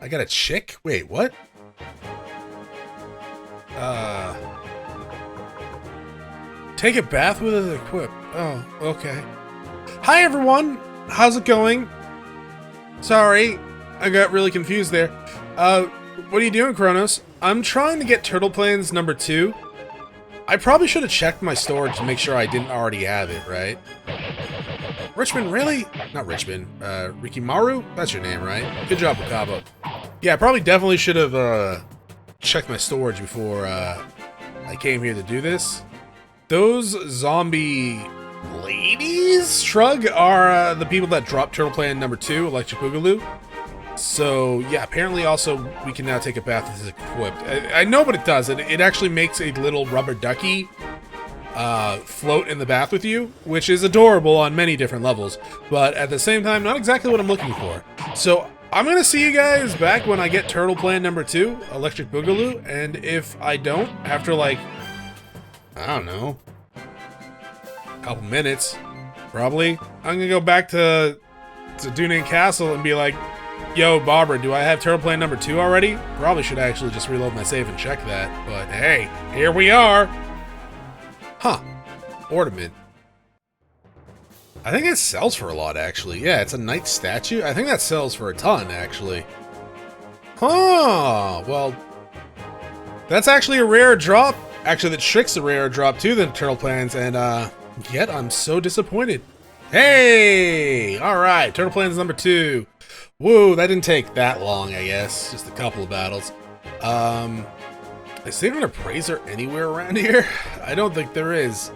I got a chick? Wait, what? Take a bath with it equipped. Oh, okay. Hi, everyone. How's it going? Sorry, I got really confused there. What are you doing, Chronos? I'm trying to get Turtle Plains number 2. I probably should have checked my storage to make sure I didn't already have it, right? Richmond, really? Not Richmond. Rikimaru? That's your name, right? Good job, Wakabo. Yeah, I probably definitely should have, checked my storage before, I came here to do this. Those zombie ladies, Shrug, are, the people that dropped Turtle Plain number 2, Electric Boogaloo. So, yeah, apparently also we can now take a bath that's equipped. I know what it does. It actually makes a little rubber ducky float in the bath with you, which is adorable on many different levels, but at the same time, not exactly what I'm looking for. So, I'm going to see you guys back when I get Turtle Plain number 2, Electric Boogaloo, and if I don't, after like, I don't know, a couple minutes, probably, I'm going to go back to Dunedain Castle and be like, yo, Barbara, do I have Turtle Plain number 2 already? Probably should actually just reload my save and check that, but hey, here we are! Huh. Ornament. I think it sells for a lot, actually. Yeah, it's a knight statue. I think that sells for a ton, actually. Huh, well, that's actually a rare drop. Actually, the trick's a rare drop, too, than Turtle Plains, and, yet I'm so disappointed. Hey! Alright, Turtle Plains number 2. Whoa, that didn't take that long, I guess. Just a couple of battles. Is there an appraiser anywhere around here? I don't think there is.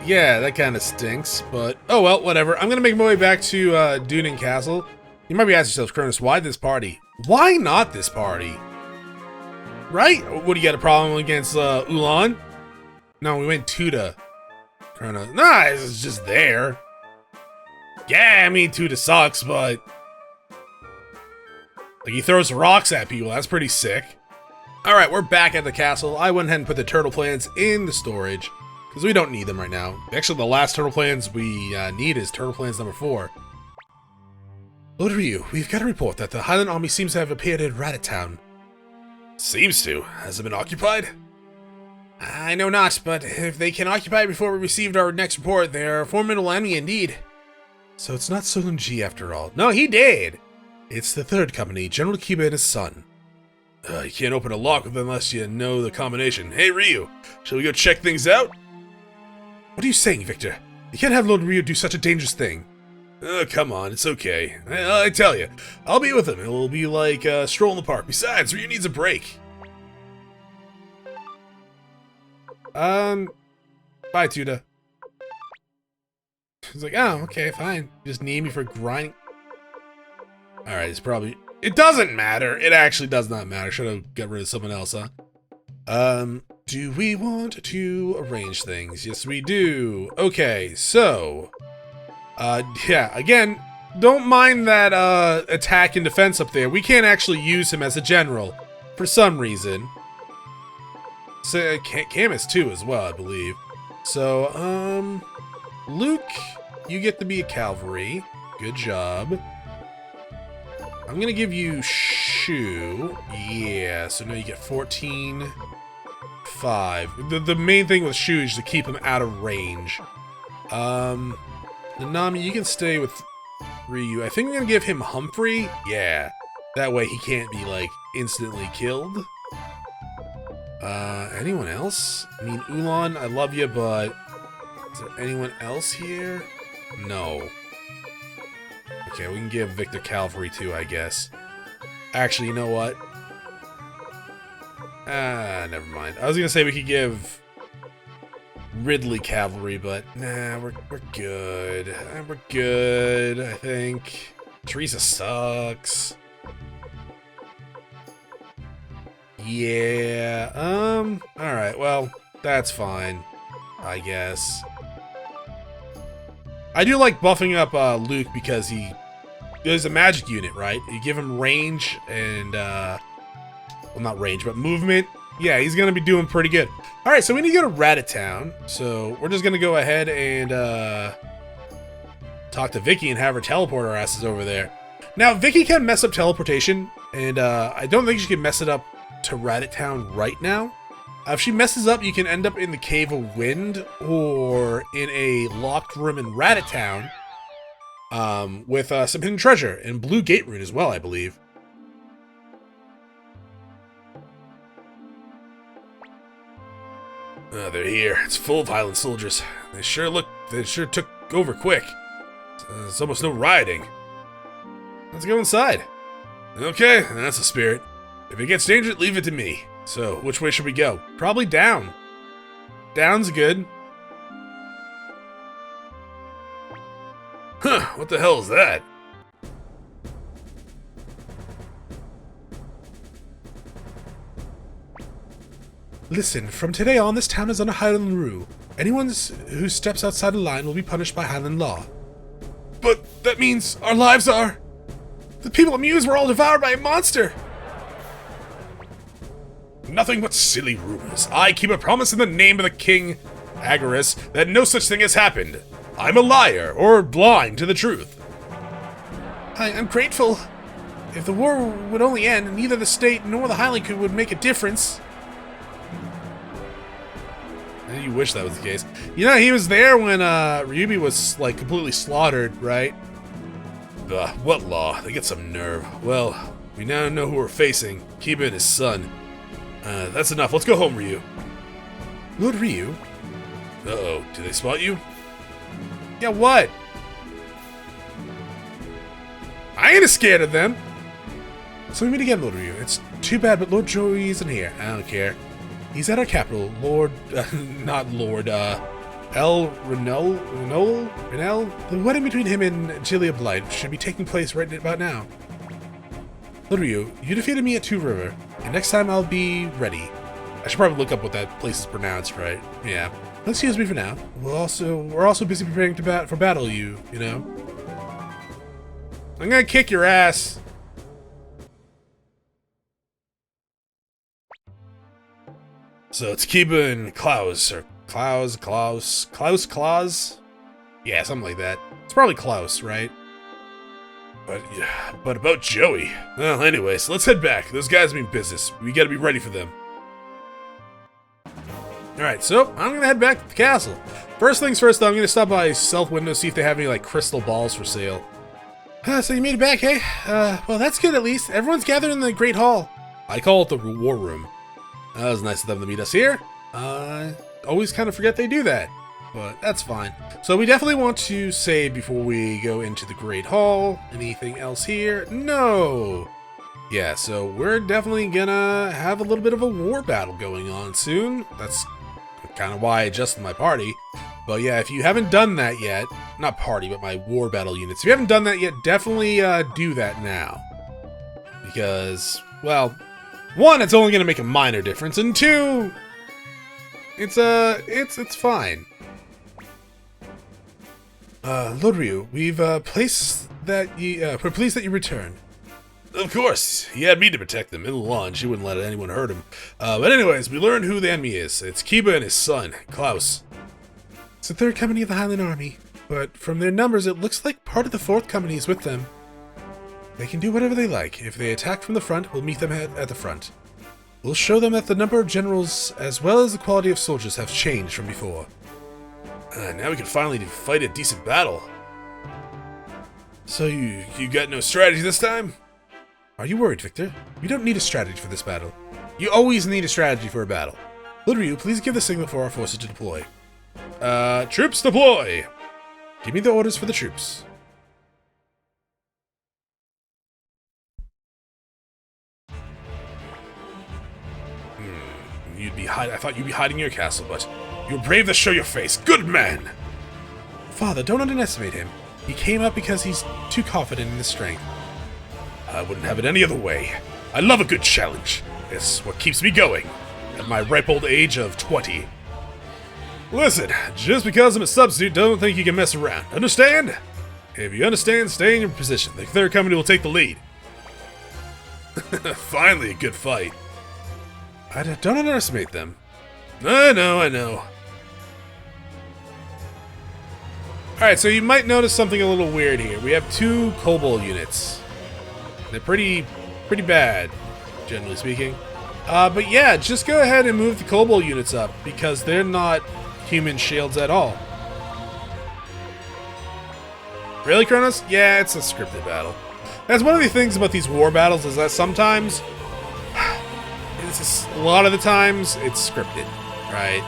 Yeah, that kind of stinks, but oh well, whatever. I'm gonna make my way back to Dunedain Castle. You might be asking yourself, Chronos, why this party? Why not this party? Right? What, do you got a problem against Ulan? No, we went Tuda. Chronos. Nah, it's just there. Yeah, I mean, Tuda sucks, but like, he throws rocks at people. That's pretty sick. Alright, we're back at the castle. I went ahead and put the turtle plants in the storage, because we don't need them right now. Actually, the last turtle plants we need is turtle plants number 4. Lord Ryu, we've got a report that the Highland army seems to have appeared in Radat town. Seems to. Has it been occupied? I know not, but if they can occupy it before we received our next report, they're a formidable enemy indeed. So it's not Solunji after all. No, he did! It's the third company, General Kiba and his son. You can't open a lock unless you know the combination. Hey, Ryu, shall we go check things out? What are you saying, Victor? You can't have Lord Ryu do such a dangerous thing. Come on, it's okay. I tell you, I'll be with him. It'll be like a stroll in the park. Besides, Ryu needs a break. Bye, Tuda. He's like, oh, okay, fine. You just need me for grinding. Alright, it's probably... It doesn't matter. It actually does not matter. Should have got rid of someone else, huh? Do we want to arrange things? Yes, we do. Okay, so... yeah, again, don't mind that, attack and defense up there. We can't actually use him as a general, for some reason. So, Camus too, as well, I believe. So, Luke, you get to be a cavalry. Good job. I'm gonna give you Shu. Yeah, so now you get 14, 5. The main thing with Shu is to keep him out of range. Nanami, you can stay with Ryu. I think I'm gonna give him Humphrey. Yeah, that way he can't be, like, instantly killed. Anyone else? I mean, Ulan, I love you, but is there anyone else here? No. Okay, we can give Victor Cavalry too, I guess. Actually, you know what? Never mind. I was gonna say we could give Ridley Cavalry, but nah, we're good. We're good, I think. Teresa sucks. Yeah, alright, well, that's fine, I guess. I do like buffing up Luke because there's a magic unit, right? You give him range and, well, not range, but movement. Yeah, he's gonna be doing pretty good. Alright, so we need to go to Radat Town. So we're just gonna go ahead and talk to Vicky and have her teleport our asses over there. Now, Vicky can mess up teleportation, and I don't think she can mess it up to Radat Town right now. If she messes up, you can end up in the Cave of Wind or in a locked room in Radat Town with some hidden treasure and Blue Gate Rune as well, I believe. They're here. It's full of Highland soldiers. They sure took over quick. There's almost no rioting. Let's go inside. Okay, that's the spirit. If it gets dangerous, leave it to me. So, which way should we go? Probably down. Down's good. Huh, what the hell is that? Listen, from today on, this town is under Highland rule. Anyone who steps outside the line will be punished by Highland law. But that means our lives are... The people of Muse were all devoured by a monster! Nothing but silly rumors. I keep a promise in the name of the king, Agaris, that no such thing has happened. I'm a liar, or blind to the truth. I'm grateful. If the war would only end, neither the state nor the Highland would make a difference. You wish that was the case. You know, he was there when Ryubi was, like, completely slaughtered, right? What law? They get some nerve. Well, we now know who we're facing. Kiba and his son. That's enough. Let's go home, Ryu. Lord Ryu? Uh-oh. Did they spot you? Yeah, what? I ain't scared of them. So we meet again, Lord Ryu. It's too bad, but Lord Joey isn't here. I don't care. He's at our capital, not Lord, El Renel? The wedding between him and Julia Blight should be taking place right about now. Lord Ryu, you defeated me at Two River, and next time I'll be ready. I should probably look up what that place is pronounced, right? Yeah. Excuse me for now. We're also busy preparing for battle, you know. I'm gonna kick your ass. So it's Kiba and Klaus, or Klaus? Yeah, something like that. It's probably Klaus, right? But about Joey. Well, anyways, let's head back. Those guys mean business. We gotta be ready for them. Alright, so I'm gonna head back to the castle. First things first, though, I'm gonna stop by South Window, see if they have any, like, crystal balls for sale. So you made it back, hey? Well, that's good at least. Everyone's gathered in the Great Hall. I call it the War Room. That was nice of them to meet us here. Always kind of forget they do that, but that's fine. So we definitely want to save before we go into the Great Hall. Anything else here? No. Yeah, so we're definitely gonna have a little bit of a war battle going on soon. That's kind of why I adjusted my party. But yeah, if you haven't done that yet, not party, but my war battle units. If you haven't done that yet, definitely do that now. Because, well, one, it's only gonna make a minor difference, and two, it's fine. Lord Ryu, we're pleased that you returned. Of course, he had me to protect them in the launch. He wouldn't let anyone hurt him. But anyways, we learned who the enemy is. It's Kiba and his son, Klaus. It's the third company of the Highland Army, but from their numbers, it looks like part of the fourth company is with them. They can do whatever they like. If they attack from the front, we'll meet them at the front. We'll show them that the number of generals, as well as the quality of soldiers, have changed from before. Now we can finally fight a decent battle. So you got no strategy this time? Are you worried, Victor? We don't need a strategy for this battle. You always need a strategy for a battle. Lord Ryu, please give the signal for our forces to deploy. Troops deploy! Give me the orders for the troops. I thought you'd be hiding in your castle, but you're brave to show your face. Good man! Father, don't underestimate him. He came up because he's too confident in his strength. I wouldn't have it any other way. I love a good challenge. It's what keeps me going at my ripe old age of 20. Listen, just because I'm a substitute, don't think you can mess around. Understand? If you understand, stay in your position. The third company will take the lead. Finally, a good fight. I don't underestimate them. I know. Alright, so you might notice something a little weird here. We have two Kobold units. They're pretty bad, generally speaking. But yeah, just go ahead and move the kobold units up, because they're not human shields at all. Really, Chronos? Yeah, it's a scripted battle. That's one of the things about these war battles, is that sometimes, a lot of the times, it's scripted, right?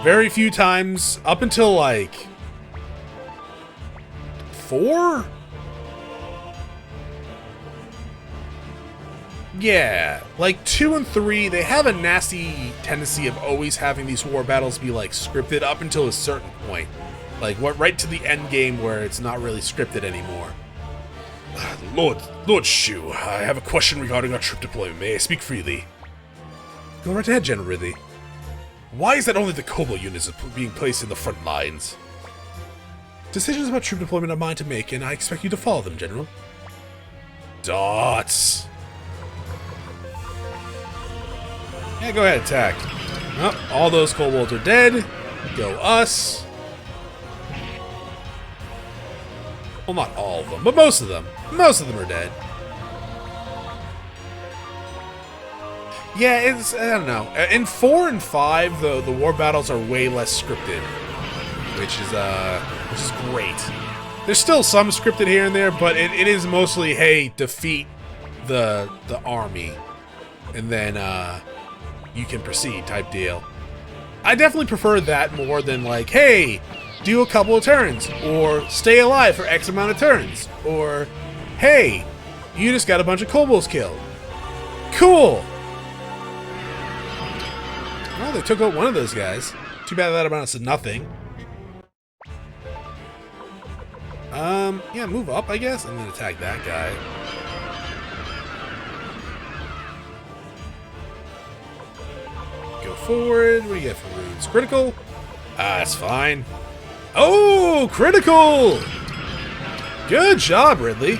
Very few times, up until like 4? Yeah, like 2 and 3, they have a nasty tendency of always having these war battles be like scripted up until a certain point. Like right to the end game where it's not really scripted anymore. Lord Shu, I have a question regarding our troop deployment. May I speak freely? Go right ahead, General Ridley. Why is that only the kobold units are being placed in the front lines? Decisions about troop deployment are mine to make, and I expect you to follow them, General. Dots! Yeah, go ahead, attack. Oh, all those kobolds are dead. Go us. Well, not all of them, but most of them. Most of them are dead. Yeah, it's, I don't know. In 4 and 5, the war battles are way less scripted, which is great. There's still some scripted here and there, but it is mostly, hey, defeat the army, and then you can proceed type deal. I definitely prefer that more than like, hey, do a couple of turns, or stay alive for X amount of turns, or hey, you just got a bunch of kobolds killed. Cool! Well, they took out one of those guys. Too bad that amounts to nothing. Yeah, move up, I guess, and then attack that guy. Go forward. What do you get for runes? Critical? That's fine. Oh, critical! Good job, Ridley.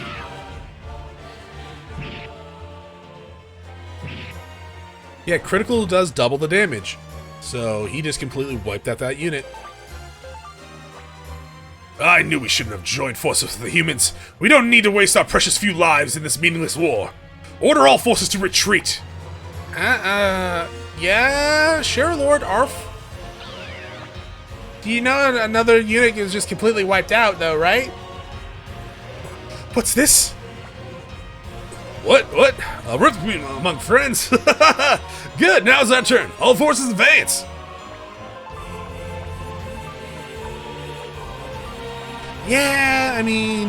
Yeah, critical does double the damage. So he just completely wiped out that unit. I knew we shouldn't have joined forces with the humans. We don't need to waste our precious few lives in this meaningless war. Order all forces to retreat. Yeah, sure, Lord Arf. You know another unit is just completely wiped out, though, right? What's this? What? A recruitment among friends? Good, now's our turn. All forces advance. Yeah, I mean...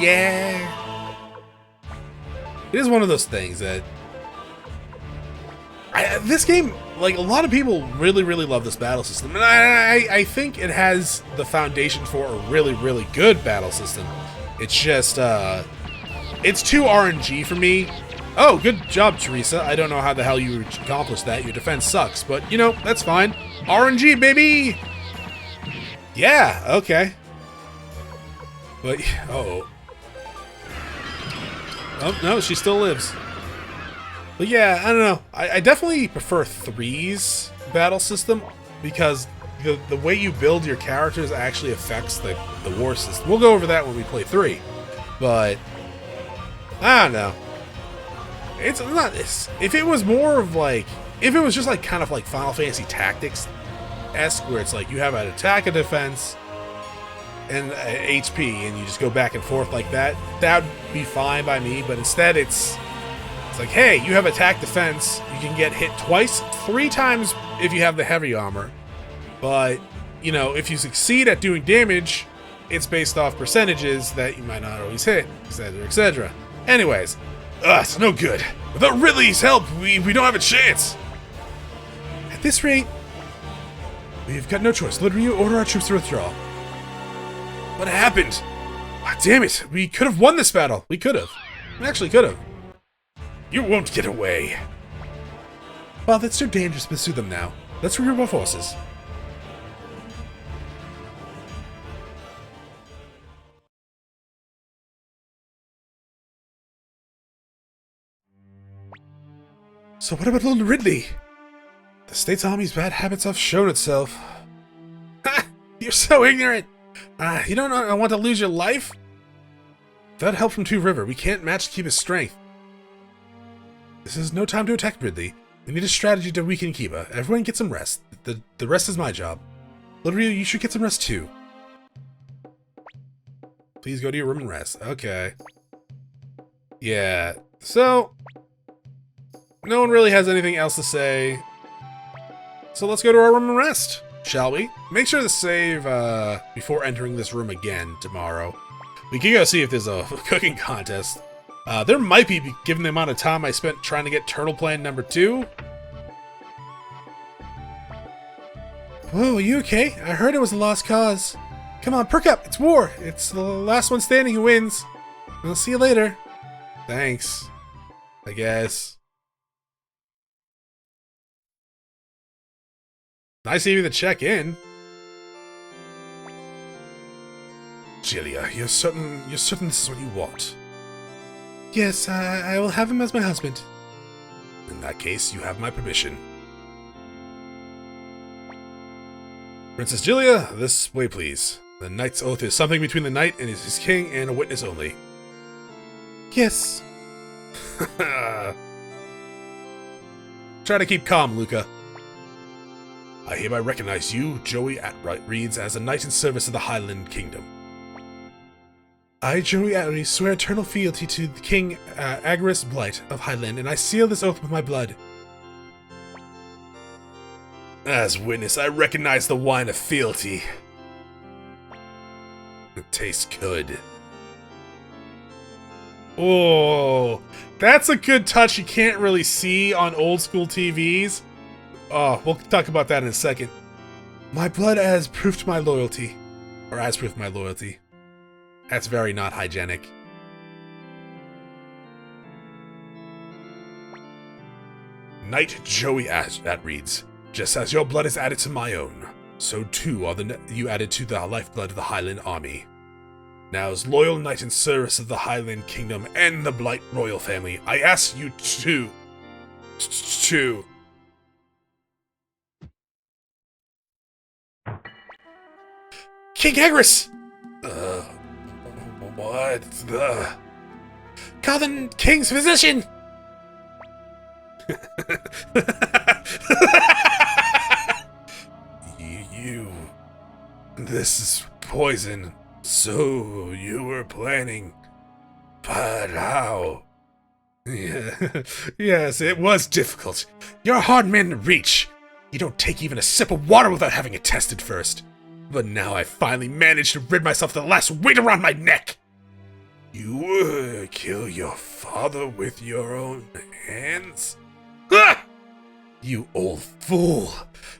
Yeah. It is one of those things that... this game, like, a lot of people really, really love this battle system. And I think it has the foundation for a really, really good battle system. It's just, it's too RNG for me. Oh, good job, Teresa. I don't know how the hell you accomplished that. Your defense sucks, but, you know, that's fine. RNG, baby! Yeah, okay. But, uh-oh. Oh, no, she still lives. But yeah, I don't know. I definitely prefer 3's battle system, because the way you build your characters actually affects the war system. We'll go over that when we play 3. But, I don't know. It's not this. If it was more of like, if it was just like kind of like Final Fantasy Tactics-esque, where it's like you have an attack, a defense, and HP, and you just go back and forth like that, that would be fine by me. But instead, it's like, hey, you have attack, defense, you can get hit twice, 3 times if you have the heavy armor. But, you know, if you succeed at doing damage, it's based off percentages that you might not always hit, etc., etc. Anyways, it's no good. Without Ridley's help, we don't have a chance. At this rate, we've got no choice. Lord Ryu, order our troops to withdraw. What happened? Oh, damn it, we could have won this battle. We could have. We actually could have. You won't get away. Well, that's too dangerous to pursue them now. Let's regroup our forces. So what about Lord Ridley? The state's army's bad habits have shown itself. Ha! You're so ignorant! You don't want to lose your life? Without help from Two River, we can't match Kiba's strength. This is no time to attack Ridley. We need a strategy to weaken Kiba. Everyone get some rest. The rest is my job. Little Ryu, you should get some rest too. Please go to your room and rest. Okay. Yeah. So, no one really has anything else to say. So let's go to our room and rest, shall we? Make sure to save before entering this room again tomorrow. We can go see if there's a cooking contest. There might be, given the amount of time I spent trying to get Turtle Plan number 2. Whoa, are you okay? I heard it was a lost cause. Come on, perk up. It's war. It's the last one standing who wins. I'll see you later. Thanks. I guess. Nice of you to check in. Julia, you're certain this is what you want? Yes, I will have him as my husband. In that case, you have my permission. Princess Julia, this way please. The knight's oath is something between the knight and his king and a witness only. Yes. Try to keep calm, Luca. I hereby recognize you, Joey Atwright Reeds, as a knight in service of the Highland Kingdom. I, Joey Atwright, swear eternal fealty to the King Luca Blight of Highland, and I seal this oath with my blood. As witness, I recognize the wine of fealty. It tastes good. Oh, that's a good touch you can't really see on old school TVs. Oh, we'll talk about that in a second. My blood has proved my loyalty. Or has proved my loyalty. That's very not hygienic. Knight Joey Atreeds, just as your blood is added to my own, so too are you added to the lifeblood of the Highland Army. Now, as loyal knight in service of the Highland Kingdom and the Blight royal family, I ask you to... King Agris! What the... Call the king's physician! You... This is poison. So, you were planning... But how? Yeah. Yes, it was difficult. You're a hard man to reach. You don't take even a sip of water without having it tested first. But now I finally managed to rid myself of the last weight around my neck. You would kill your father with your own hands? Ah! You old fool!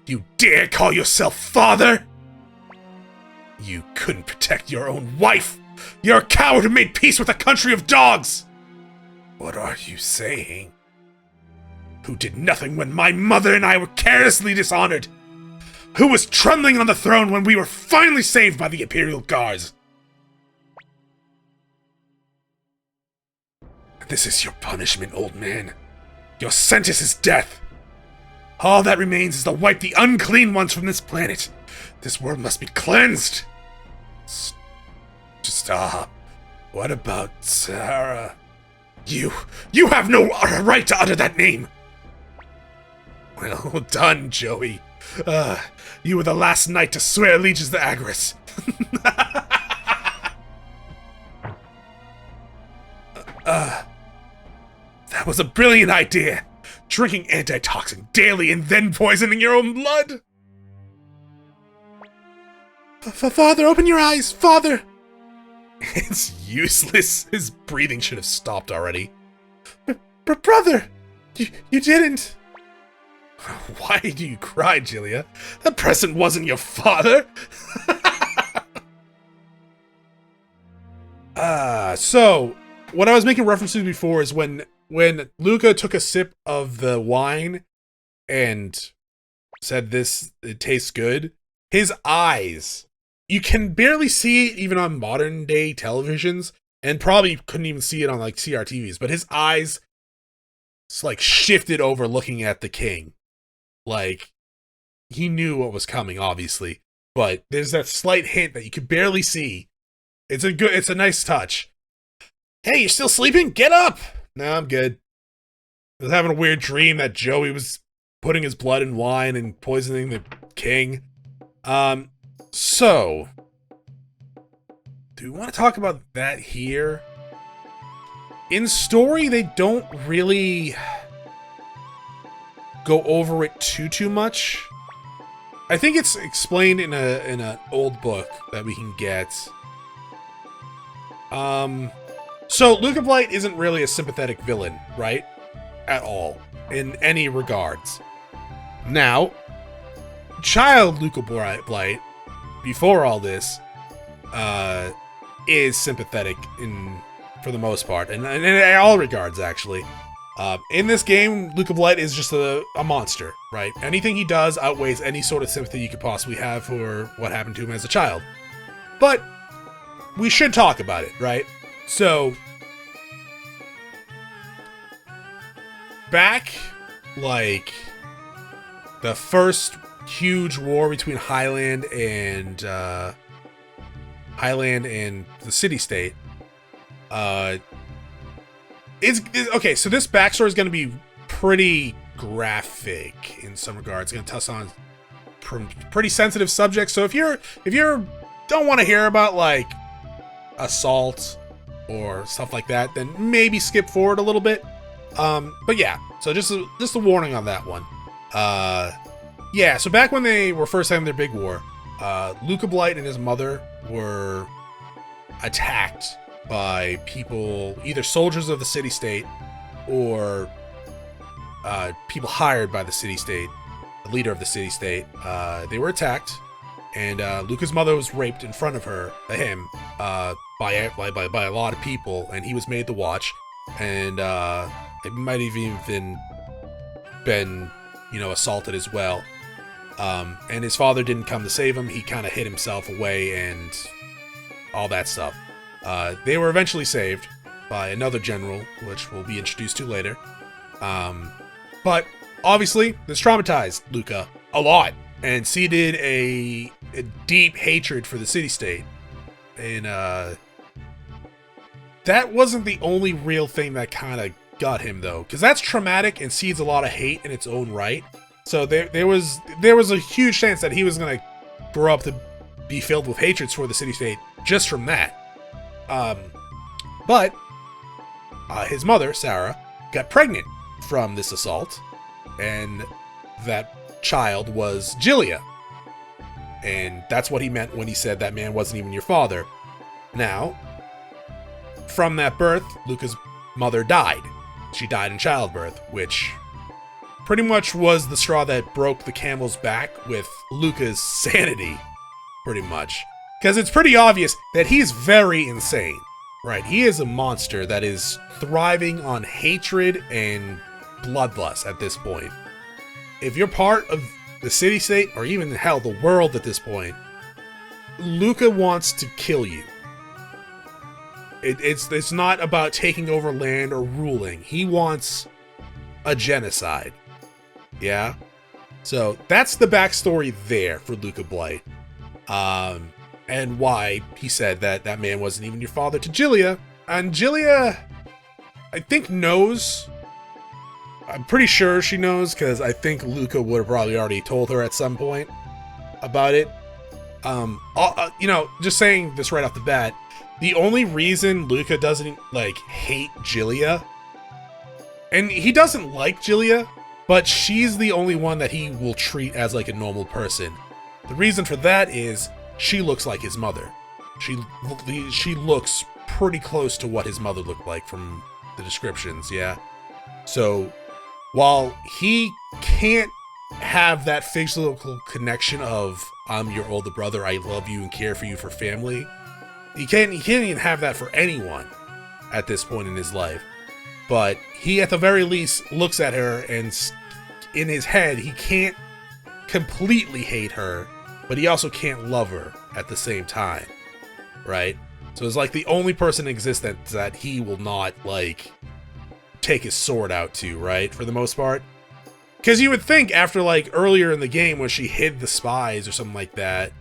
You dare call yourself father? You couldn't protect your own wife! You're a coward who made peace with a country of dogs! What are you saying? Who did nothing when my mother and I were carelessly dishonored? Who was trembling on the throne when we were finally saved by the Imperial Guards? This is your punishment, old man. Your sentence is death. All that remains is to wipe the unclean ones from this planet. This world must be cleansed. Stop. What about Sarah? You have no right to utter that name. Well done, Joey. You were the last knight to swear allegiance to Agris. That was a brilliant idea. Drinking antitoxin daily and then poisoning your own blood. Father, open your eyes, Father. It's useless. His breathing should have stopped already. But brother, you didn't. Why do you cry, Julia? That present wasn't your father. So what I was making reference to before is when Luca took a sip of the wine and said it tastes good, his eyes, you can barely see it even on modern day televisions, and probably couldn't even see it on like CRTVs, but his eyes like shifted over looking at the king. Like, he knew what was coming, obviously, but there's that slight hint that you could barely see. It's a nice touch. Hey, you still sleeping? Get up! No, I'm good. I was having a weird dream that Joey was putting his blood in wine and poisoning the king. So... do we want to talk about that here? In story, they don't really go over it too much. I think it's explained in an old book that we can get. So Luca Blight isn't really a sympathetic villain, right? At all, in any regards. Now, child Luca Blight, before all this, is sympathetic for the most part, and in all regards, actually. In this game, Luca Blight is just a monster, right? Anything he does outweighs any sort of sympathy you could possibly have for what happened to him as a child. But we should talk about it, right? So, back, like, the first huge war between Highland and the city-state, okay, so this backstory is going to be pretty graphic in some regards. It's going to touch on pretty sensitive subjects. So if you don't want to hear about like assault or stuff like that, then maybe skip forward a little bit. But yeah, so just a warning on that one. Yeah, so back when they were first having their big war, Luca Blight and his mother were attacked by people, either soldiers of the city-state or people hired by the city-state, the leader of the city-state. They were attacked, and Luca's mother was raped in front of him, by a lot of people, and he was made to watch, and it might have even been, assaulted as well. And his father didn't come to save him. He kind of hid himself away and all that stuff. They were eventually saved by another general, which we'll be introduced to later. But obviously, this traumatized Luca a lot and seeded a deep hatred for the city-state. And that wasn't the only real thing that kind of got him, though, because that's traumatic and seeds a lot of hate in its own right. So there was a huge chance that he was going to grow up to be filled with hatred for the city-state just from that. But his mother, Sarah, got pregnant from this assault, and that child was Gilia. And that's what he meant when he said that man wasn't even your father. Now, from that birth, Luca's mother died. She died in childbirth, which pretty much was the straw that broke the camel's back with Luca's sanity, pretty much. Because it's pretty obvious that he's very insane, right? He is a monster that is thriving on hatred and bloodlust at this point. If you're part of the city-state, or even hell, the world at this point, Luca wants to kill you. It's not about taking over land or ruling. He wants a genocide. Yeah? So that's the backstory there for Luca Blight. And why he said that man wasn't even your father to Gilia. And Gilia, I think, knows. I'm pretty sure she knows, because I think Luca would have probably already told her at some point about it. Just saying this right off the bat, the only reason Luca doesn't, hate Gilia, and he doesn't like Gilia, but she's the only one that he will treat as, a normal person. The reason for that is she looks like his mother. She looks pretty close to what his mother looked like from the descriptions, yeah? So, while he can't have that physical connection of, I'm your older brother, I love you and care for you for family, he can't even have that for anyone at this point in his life. But he, at the very least, looks at her, and in his head, he can't completely hate her, but he also can't love her at the same time, right? So it's like the only person in existence that he will not, take his sword out to, right? For the most part. Because you would think after, earlier in the game when she hid the spies or something like that,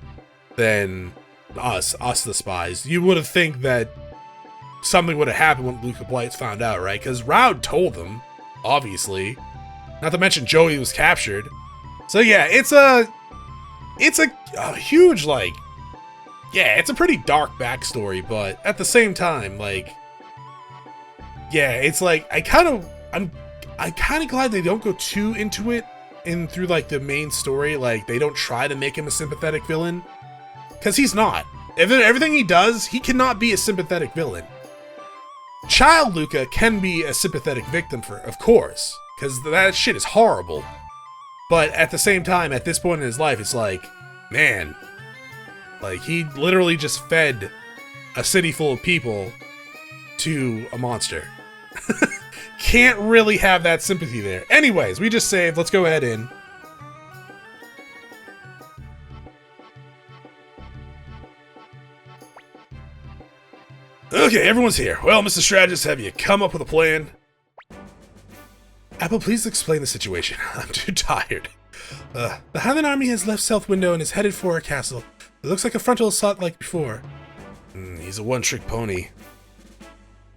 then us the spies, you would have think that something would have happened when Luca Blight found out, right? Because Raud told them, obviously. Not to mention Joey was captured. So yeah, it's a huge, like, yeah, it's a pretty dark backstory, but at the same time, like, yeah, it's like, I'm kind of glad they don't go too into it through like the main story. Like, they don't try to make him a sympathetic villain, because he's not. Everything he does, he cannot be a sympathetic villain. Child Luca can be a sympathetic victim of course, because that shit is horrible. But at the same time, at this point in his life, it's like, man, like, he literally just fed a city full of people to a monster. Can't really have that sympathy there. Anyways, we just saved. Let's go ahead in. Okay, everyone's here. Well, Mr. Strategist, have you come up with a plan? Apple, please explain the situation. I'm too tired. The Highland army has left South Window and is headed for our castle. It looks like a frontal assault like before. He's a one-trick pony.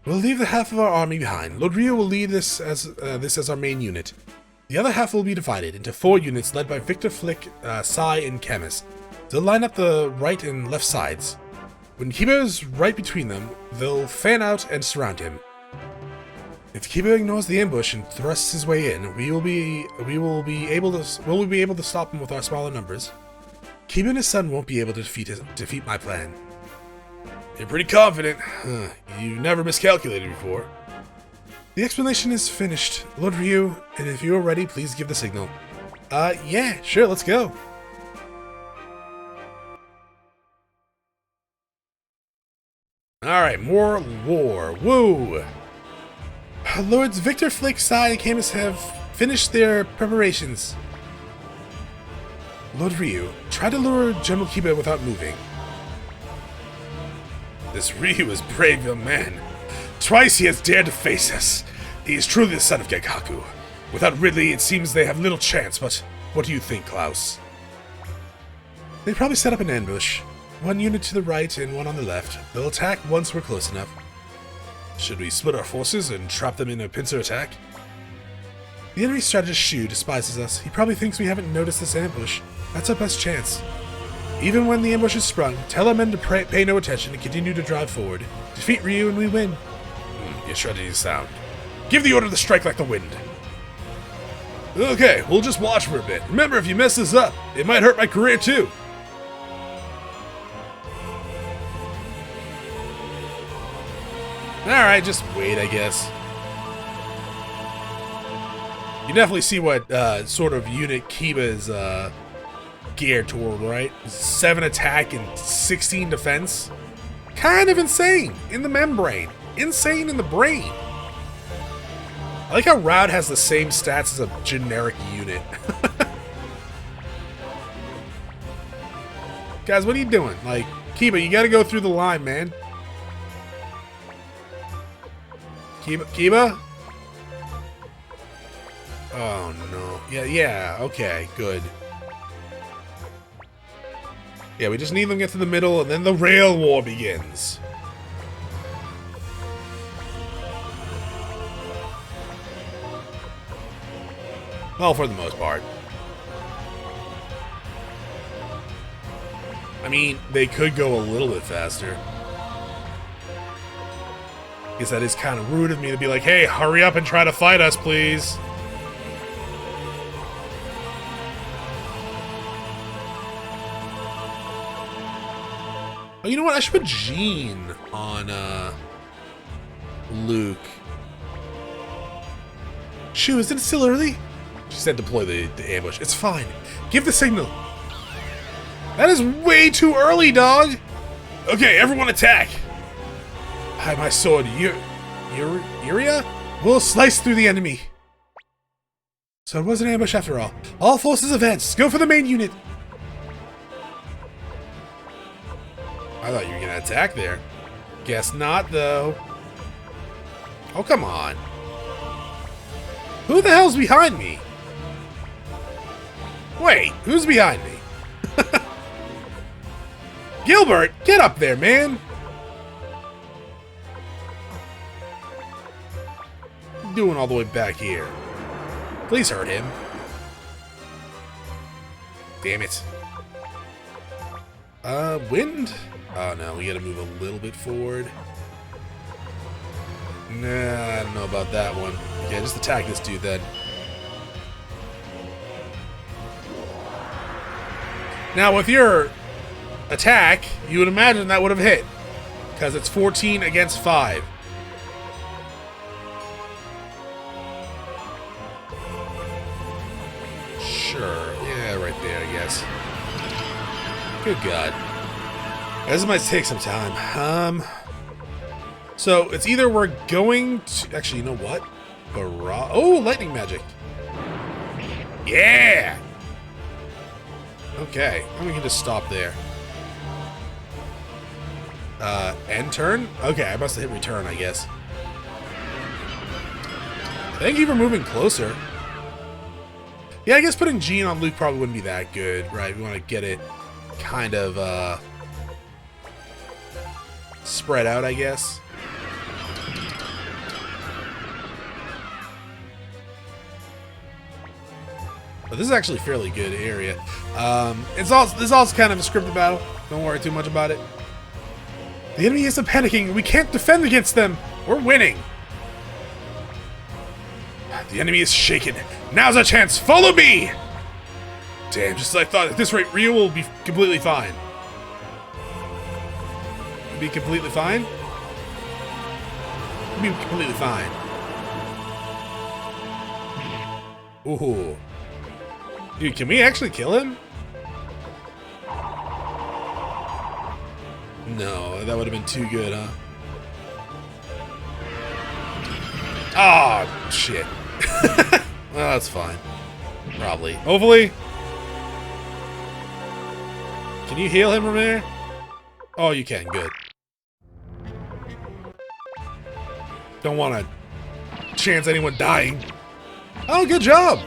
We'll leave the half of our army behind. Lord Rio will lead this as our main unit. The other half will be divided into 4 units led by Victor, Flick, Sai, and Chemist. They'll line up the right and left sides. When Kiba is right between them, they'll fan out and surround him. If Kiba ignores the ambush and thrusts his way in, we will be able to stop him with our smaller numbers. Kiba and his son won't be able to defeat my plan. You're pretty confident. You've never miscalculated before. The explanation is finished, Lord Ryu, and if you are ready, please give the signal. Yeah, sure, let's go. Alright, more war. Woo! Lords Victor, Flick, Sai, and Camus have finished their preparations. Lord Ryu, try to lure General Kiba without moving. This Ryu is a brave young man. Twice he has dared to face us. He is truly the son of Geikaku. Without Ridley, it seems they have little chance, but what do you think, Klaus? They probably set up an ambush. 1 unit to the right and 1 on the left. They'll attack once we're close enough. Should we split our forces and trap them in a pincer attack? The enemy strategist Shu despises us. He probably thinks we haven't noticed this ambush. That's our best chance. Even when the ambush is sprung, tell our men to pay no attention and continue to drive forward. Defeat Ryu and we win. Your strategy is sound. Give the order to strike like the wind. Okay, we'll just watch for a bit. Remember, if you mess this up, it might hurt my career too. Alright, just wait, I guess. You definitely see what sort of unit Kiba is geared toward, right? 7 attack and 16 defense. Kind of insane in the membrane. Insane in the brain. I like how Raud has the same stats as a generic unit. Guys, what are you doing? Like, Kiba, you gotta go through the line, man. Kiba? Oh no. Yeah, okay, good. Yeah, we just need them to get to the middle and then the rail war begins. Well, for the most part. I mean, they could go a little bit faster. I guess that is kind of rude of me to be like, hey, hurry up and try to fight us, please. Oh, you know what? I should put Jean on, Luke. Shoo, is it still early? She said deploy the ambush. It's fine. Give the signal. That is way too early, dog. Okay, everyone attack. Hide my sword. Yuria? We'll slice through the enemy. So it was an ambush after all. All forces advance. Go for the main unit. I thought you were gonna attack there. Guess not, though. Oh, come on. Who the hell's behind me? Wait, who's behind me? Gilbert, get up there, man. you doing all the way back here? Please hurt him. Damn it. Wind? Oh no, we gotta move a little bit forward. Nah, I don't know about that one. Okay, just attack this dude then. Now, with your attack, you would imagine that would have hit. Because it's 14 against 5. Sure. Yeah, right there, I guess. Good God. This might take some time. So, it's either we're going to... Actually, you know what? Oh, lightning magic. Yeah! Okay, and we can just stop there. End turn? Okay, I must have hit return, I guess. Thank you for moving closer. Yeah, I guess putting Jean on Luke probably wouldn't be that good, right? We want to get it kind of, spread out, I guess. But this is actually a fairly good area. This is also kind of a scripted battle. Don't worry too much about it. The enemy isn't panicking. We can't defend against them. We're winning. The enemy is shaken. Now's our chance. Follow me! Damn, just as I thought. At this rate, Ryu will be completely fine. Be completely fine? Be completely fine. Ooh. Dude, can we actually kill him? No, that would have been too good, huh? Oh, shit. Well, that's fine. Probably. Hopefully. Can you heal him from there? Oh, you can. Good. Don't want to chance anyone dying. Oh, good job.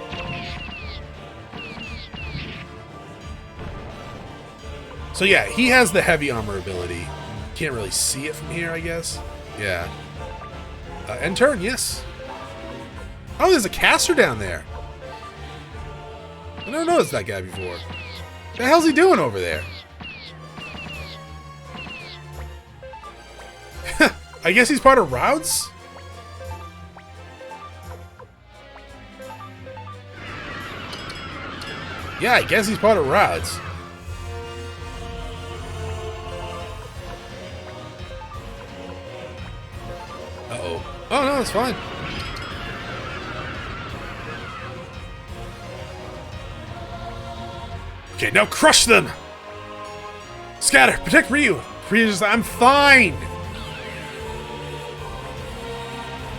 So yeah, he has the heavy armor ability. Can't really see it from here, I guess. Yeah. End turn, yes. Oh, there's a caster down there. I never noticed that guy before. What the hell's he doing over there? I guess he's part of Routes? Yeah, I guess he's part of Routes. Uh-oh. Oh, no, it's fine. Okay, now crush them! Scatter! Protect Ryu! Ryu's just like, I'm fine!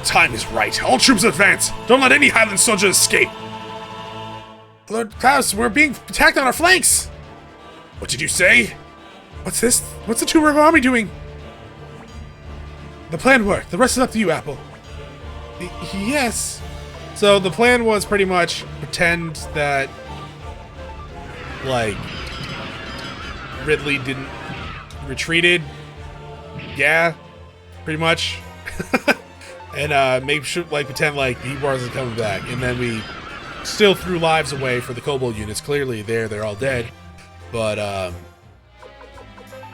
Time is right. All troops advance! Don't let any highland soldier escape! Lord Klaus, we're being attacked on our flanks! What did you say? What's this? What's the Two River Army doing? The plan worked. The rest is up to you, Apple. Yes. So the plan was pretty much pretend that, like, Ridley didn't retreated. Yeah, pretty much. And make sure, like, pretend like he wasn't coming back, and then we still threw lives away for the Kobold units. Clearly, they're all dead. But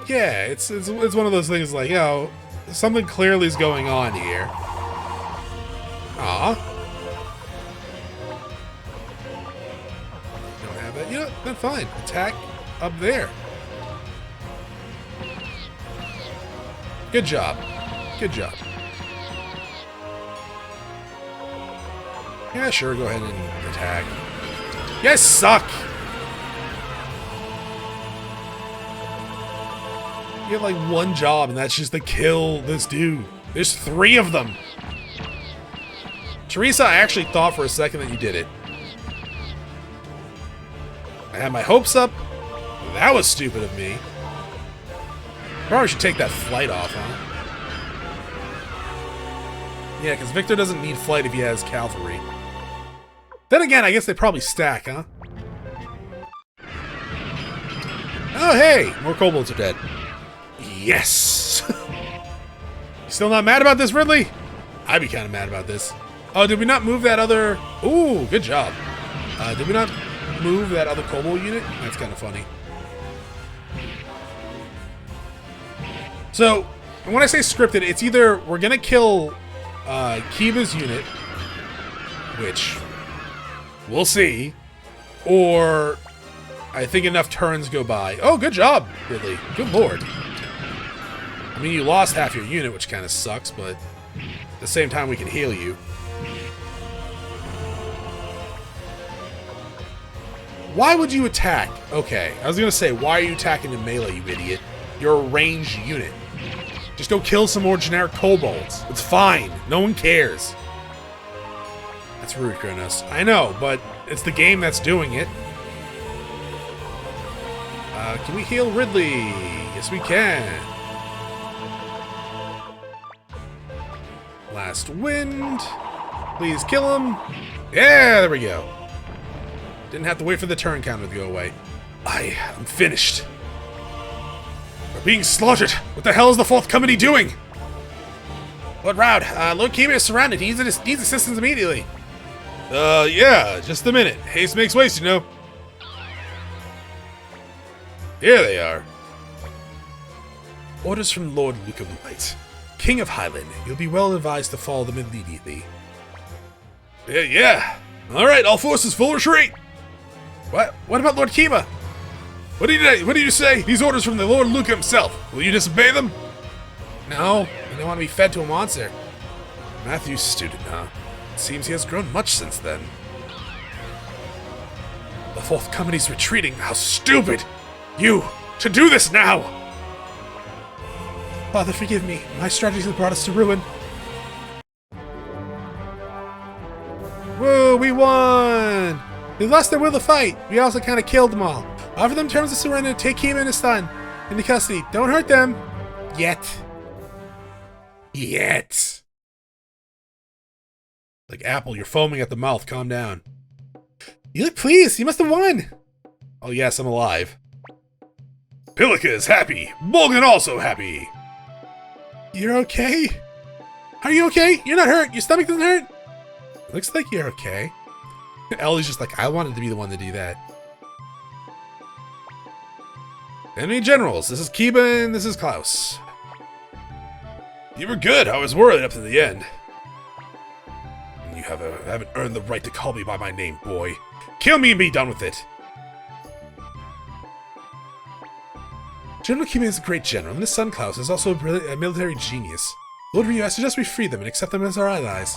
yeah, it's one of those things like, you know, something clearly is going on here. Aw. Don't have that. You know, that's fine. Attack up there. Good job. Good job. Yeah, sure, go ahead and attack. You guys suck! You have like one job, and that's just to kill this dude. There's 3 of them. Teresa, I actually thought for a second that you did it. I had my hopes up. That was stupid of me. Probably should take that flight off, huh? Yeah, because Victor doesn't need flight if he has cavalry. Then again, I guess they probably stack, huh? Oh, hey! More kobolds are dead. Yes! You still not mad about this, Ridley? I'd be kind of mad about this. Oh, did we not move that other... Ooh, good job. Did we not move that other kobold unit? That's kind of funny. So, when I say scripted, it's either we're going to kill Kiba's unit, which we'll see, or I think enough turns go by. Oh, good job, Ridley. Good lord. I mean, you lost half your unit, which kind of sucks, but at the same time, we can heal you. Why would you attack? Okay, I was going to say, why are you attacking in melee, you idiot? You're a ranged unit. Just go kill some more generic kobolds. It's fine. No one cares. That's rude, Chronos. I know, but it's the game that's doing it. Can we heal Ridley? Yes, we can. Last wind. Please kill him. Yeah, there we go. Didn't have to wait for the turn counter to go away. I'm finished. We're being slaughtered. What the hell is the Fourth Company doing? Lord Raud, Lord Kiba is surrounded. He needs assistance immediately. Yeah, just a minute. Haste makes waste, you know. Here they are. Orders from Lord Luca Blight, King of Highland. You'll be well advised to follow them immediately. Yeah. All right, all forces full retreat. What about Lord Kiba? What did you say? These orders from the Lord Luca himself. Will you disobey them? No, I don't want to be fed to a monster. Matthew's student, huh? It seems he has grown much since then. The Fourth Company's retreating. How stupid! You, to do this now! Father, forgive me. My strategies have brought us to ruin. Whoa, we won! They lost their will to fight. We also kind of killed them all. Offer them terms of surrender. Take Kiba and his son into custody. Don't hurt them. Yet. Like Apple, you're foaming at the mouth. Calm down. You look pleased. You must have won. Oh yes, I'm alive. Pilica is happy. Bolgan also happy. You're okay? Are you okay? You're not hurt. Your stomach doesn't hurt? Looks like you're okay. Ellie's just like, I wanted to be the one to do that. Enemy generals. This is Kiba and this is Klaus. You were good. I was worried up to the end. You haven't earned the right to call me by my name, boy. Kill me and be done with it. General Kiba is a great general, and his son Klaus is also a military genius. Lord Ryu, I suggest we free them and accept them as our allies.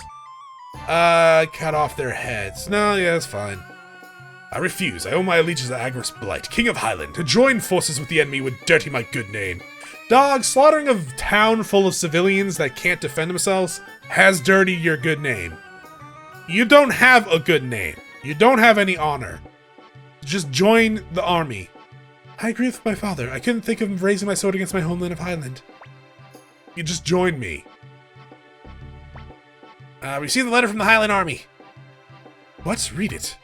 Cut off their heads. No, yeah, that's fine. I refuse. I owe my allegiance to Agris Blight, King of Highland. To join forces with the enemy would dirty my good name. Dog, slaughtering a town full of civilians that can't defend themselves has dirtied your good name. You don't have a good name. You don't have any honor. Just join the army. I agree with my father. I couldn't think of raising my sword against my homeland of Highland. You just join me. Receive the letter from the Highland Army. What? Read it.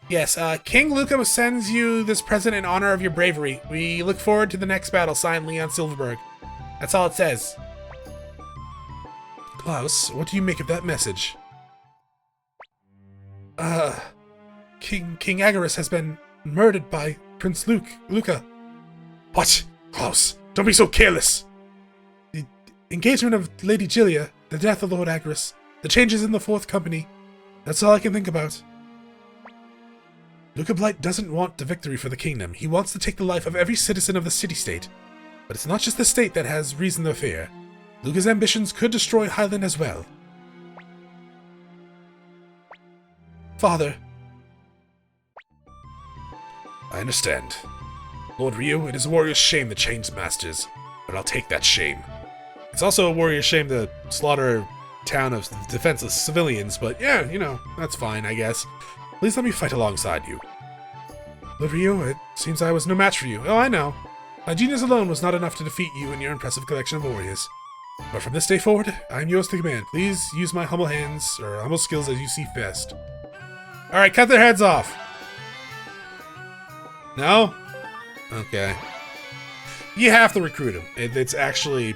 Yes, King Luca sends you this present in honor of your bravery. We look forward to the next battle, signed Leon Silverberg. That's all it says. Klaus, what do you make of that message? King Agaris has been murdered by Prince Luca. What? Klaus, don't be so careless. The engagement of Lady Gilia, the death of Lord Agaris, the changes in the Fourth Company. That's all I can think about. Luca Blight doesn't want the victory for the kingdom. He wants to take the life of every citizen of the city-state. But it's not just the state that has reason to fear. Luca's ambitions could destroy Highland as well. Father. I understand. Lord Ryu, it is a warrior's shame to change masters, but I'll take that shame. It's also a warrior's shame to slaughter a town of defenseless civilians, but yeah, you know, that's fine, I guess. Please let me fight alongside you. Lord Ryu, it seems I was no match for you. Oh, I know. My genius alone was not enough to defeat you and your impressive collection of warriors. But from this day forward, I am yours to command. Please use my humble hands, or humble skills as you see best. Alright, cut their heads off. No? Okay. You have to recruit him. It's actually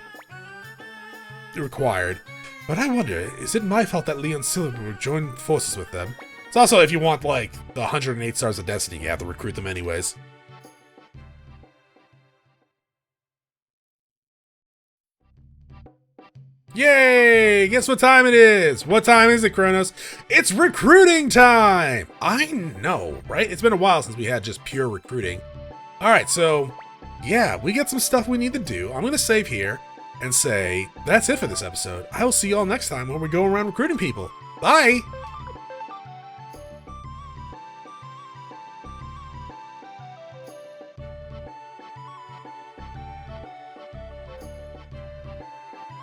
required. But I wonder, is it my fault that Leon Silver would join forces with them? It's also, if you want, like, the 108 stars of Destiny, you have to recruit them anyways. Yay! Guess what time it is? What time is it, Chronos? It's recruiting time! I know, right? It's been a while since we had just pure recruiting. Alright, so, yeah, we got some stuff we need to do. I'm gonna save here and say, that's it for this episode. I will see y'all next time when we go around recruiting people. Bye!